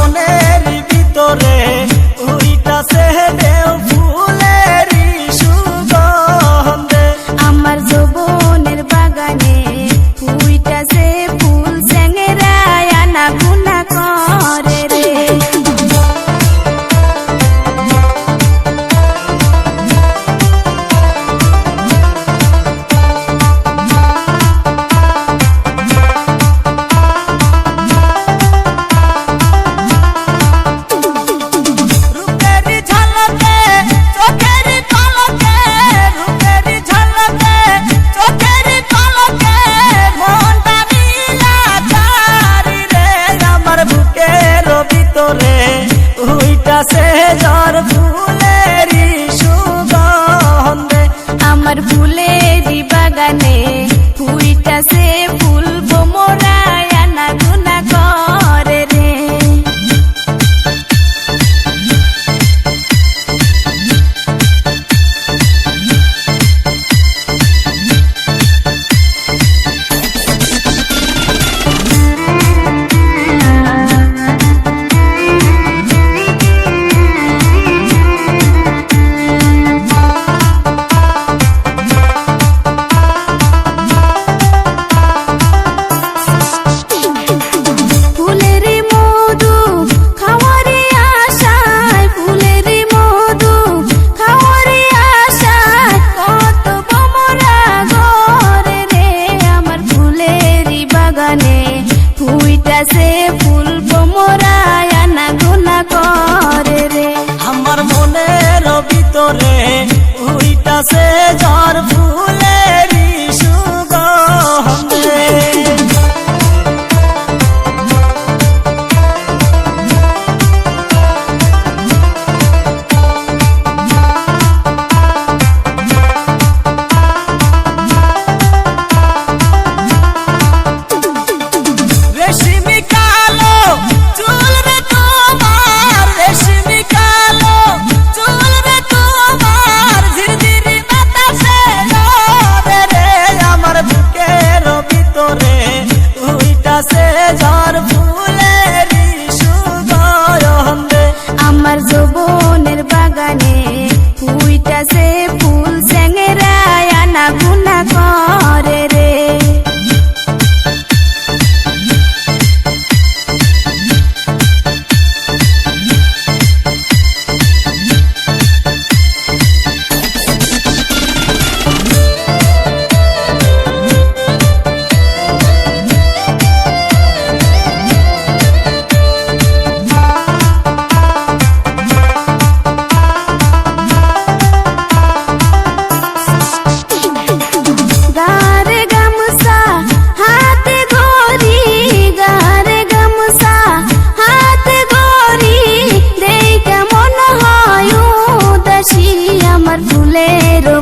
মনের ভিতরে উইটাছে ঢেউ ফুলেরই সুগন্ধে। আমার যৌবনের বাগানে ফুইটাছে ফুল চ্যাংরায় আনা গুনা করে রে। উইটাছে ঝড় ফুলেরই সুগন্ধে। আমার ফুলেরই বাগানে ফুইটাছে ফুল ভোমরায় আনা গুনা করে রে। ফুইটাছে ফুল ভোমরায় আনা গুনা করে রে। আমার মনের ভিতরে উইটাছে ঝড় ফুলেরই সুগন্ধে। আমার যৌবনের বাগানে ফুইটাছে ফুল চ্যাংরায় আনা গুনা করে রে।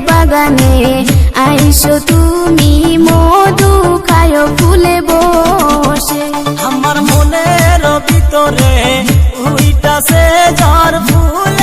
বাগানে আইসো তুমি মধু খায়ো ফুলে বসে। আমার মনের ভিতরে উইটাছে ঝড় ফুল